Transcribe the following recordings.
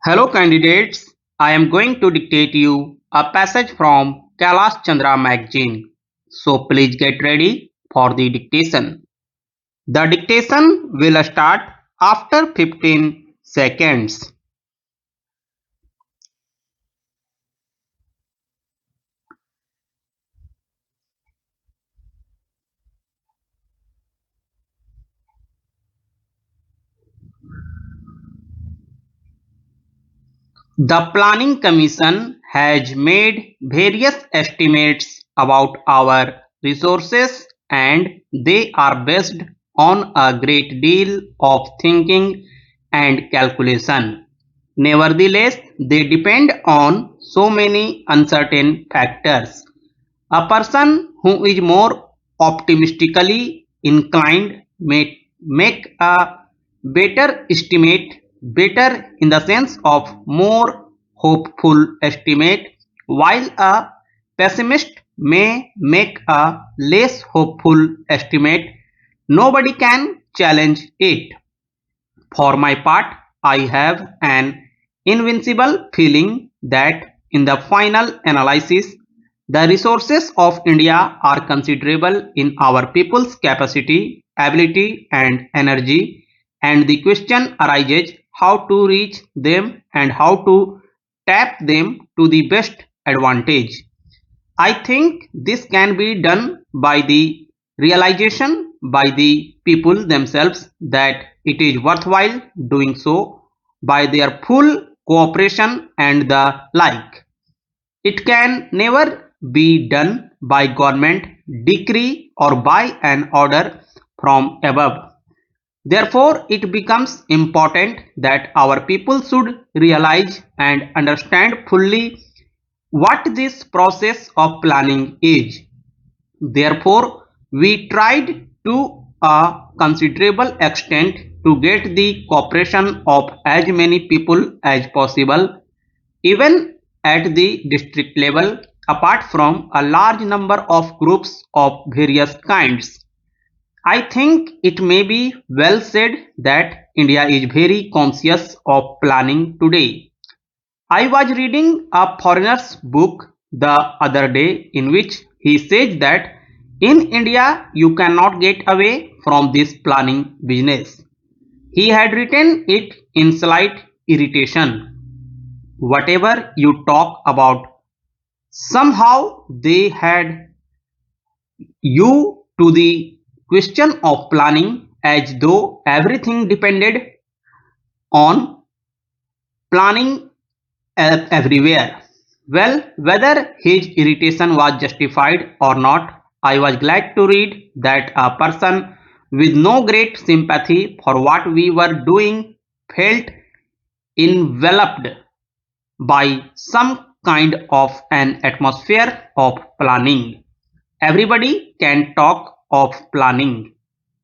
Hello candidates, I am going to dictate you a passage from Kailash Chandra magazine. So please get ready for the dictation. The dictation will start after 15 seconds. The Planning Commission has made various estimates about our resources and they are based on a great deal of thinking and calculation. Nevertheless, they depend on so many uncertain factors. A person who is more optimistically inclined may make a better estimate, better in the sense of more hopeful estimate, while a pessimist may make a less hopeful estimate. Nobody can challenge it. For my part, I have an invincible feeling that in the final analysis, the resources of India are considerable in our people's capacity, ability, and energy, and the question arises how to reach them and how to tap them to the best advantage. I think this can be done by the realization by the people themselves that it is worthwhile doing so, by their full cooperation and the like. It can never be done by government decree or by an order from above. Therefore, it becomes important that our people should realize and understand fully what this process of planning is. Therefore, we tried to a considerable extent to get the cooperation of as many people as possible, even at the district level, apart from a large number of groups of various kinds. I think it may be well said that India is very conscious of planning today. I was reading a foreigner's book the other day in which he says that in India you cannot get away from this planning business. He had written it in slight irritation. Whatever you talk about, somehow they had you to the question of planning as though everything depended on planning everywhere. Well, whether his irritation was justified or not, I was glad to read that a person with no great sympathy for what we were doing felt enveloped by some kind of an atmosphere of planning. Everybody can talk of planning.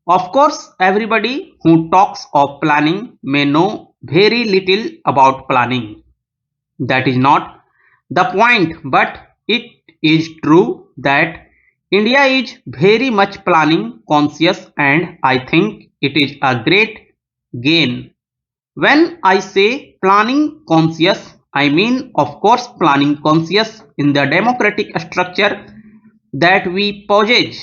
Of course, everybody who talks of planning may know very little about planning. That is not the point, but it is true that India is very much planning conscious, and I think it is a great gain. When I say planning conscious, I mean, of course, planning conscious in the democratic structure that we possess.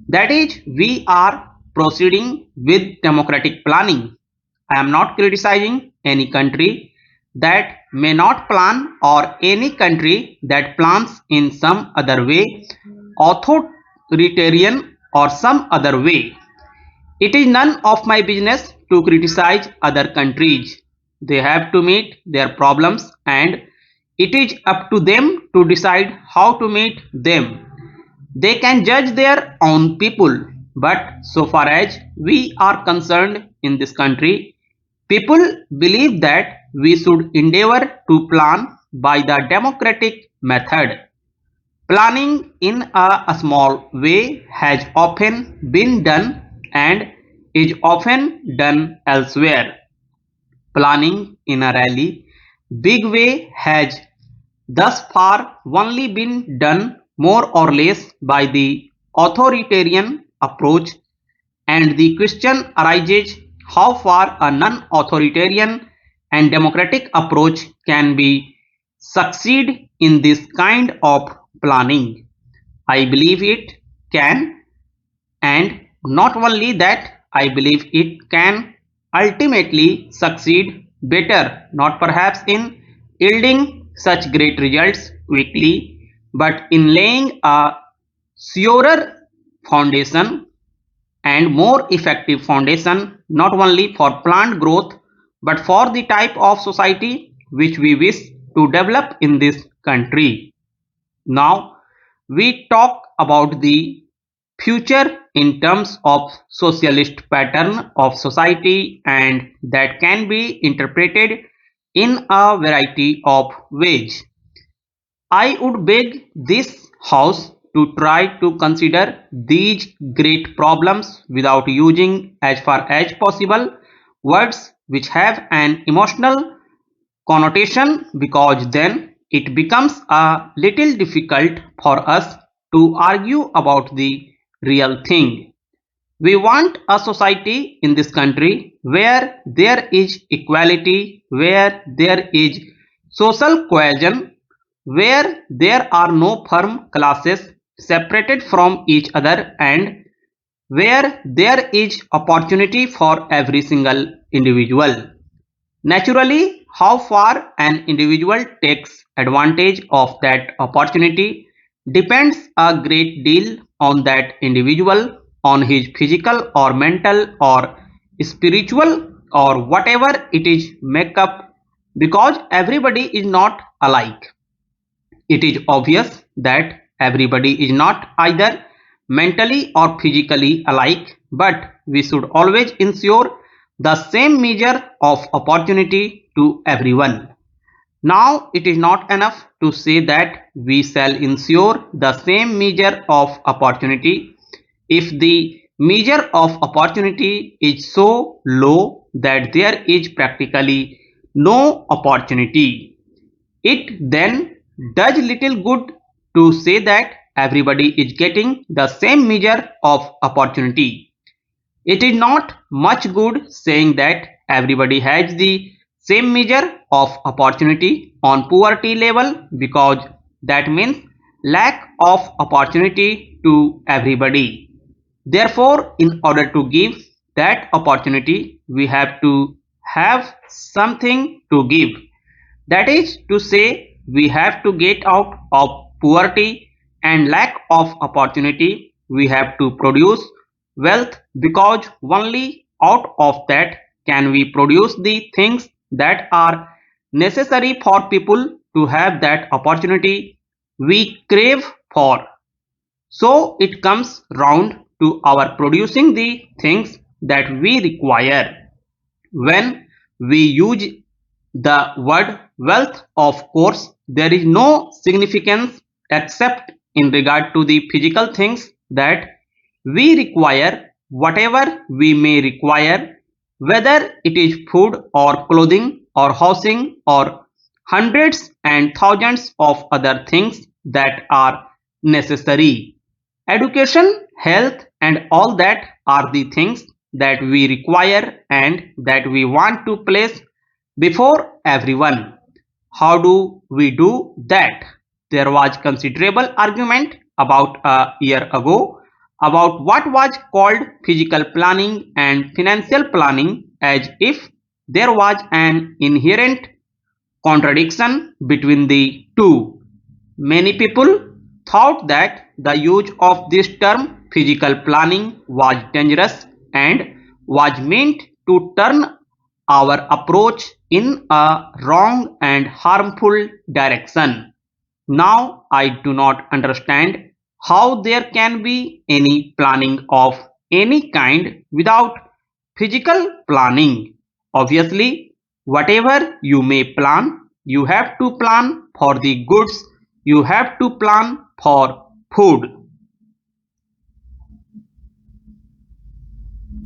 That is, we are proceeding with democratic planning. I am not criticizing any country that may not plan or any country that plans in some other way, authoritarian or some other way. It is none of my business to criticize other countries. They have to meet their problems and it is up to them to decide how to meet them. They can judge their own people, but so far as we are concerned in this country, people believe that we should endeavor to plan by the democratic method. Planning in a small way has often been done and is often done elsewhere. Planning in a really big way has thus far only been done more or less by the authoritarian approach, and the question arises how far a non-authoritarian and democratic approach can be succeed in this kind of planning? I believe it can, and not only that, I believe it can ultimately succeed better, not perhaps in yielding such great results quickly, but in laying a surer foundation and more effective foundation not only for plant growth but for the type of society which we wish to develop in this country. Now we talk about the future in terms of socialist pattern of society, and that can be interpreted in a variety of ways. I would beg this House to try to consider these great problems without using as far as possible words which have an emotional connotation, because then it becomes a little difficult for us to argue about the real thing. We want a society in this country where there is equality, where there is social cohesion, where there are no firm classes separated from each other, and where there is opportunity for every single individual. Naturally, how far an individual takes advantage of that opportunity depends a great deal on that individual, on his physical or mental or spiritual or whatever it is make up, because everybody is not alike. It is obvious that everybody is not either mentally or physically alike, but we should always ensure the same measure of opportunity to everyone. Now, it is not enough to say that we shall ensure the same measure of opportunity if the measure of opportunity is so low that there is practically no opportunity. It then does little good to say that everybody is getting the same measure of opportunity. It is not much good saying that everybody has the same measure of opportunity on poverty level, because that means lack of opportunity to everybody. Therefore, in order to give that opportunity, we have to have something to give. That is to say, we have to get out of poverty and lack of opportunity. We have to produce wealth, because only out of that can we produce the things that are necessary for people to have that opportunity we crave for. So it comes round to our producing the things that we require. When we use the word wealth, of course, there is no significance except in regard to the physical things that we require, whatever we may require, whether it is food or clothing or housing or hundreds and thousands of other things that are necessary. Education, health, and all that are the things that we require and that we want to place before everyone. How do we do that? There was considerable argument about a year ago about what was called physical planning and financial planning, as if there was an inherent contradiction between the two. Many people thought that the use of this term physical planning was dangerous and was meant to turn our approach in a wrong and harmful direction. Now I do not understand how there can be any planning of any kind without physical planning. Obviously, whatever you may plan, you have to plan for the goods, you have to plan for food.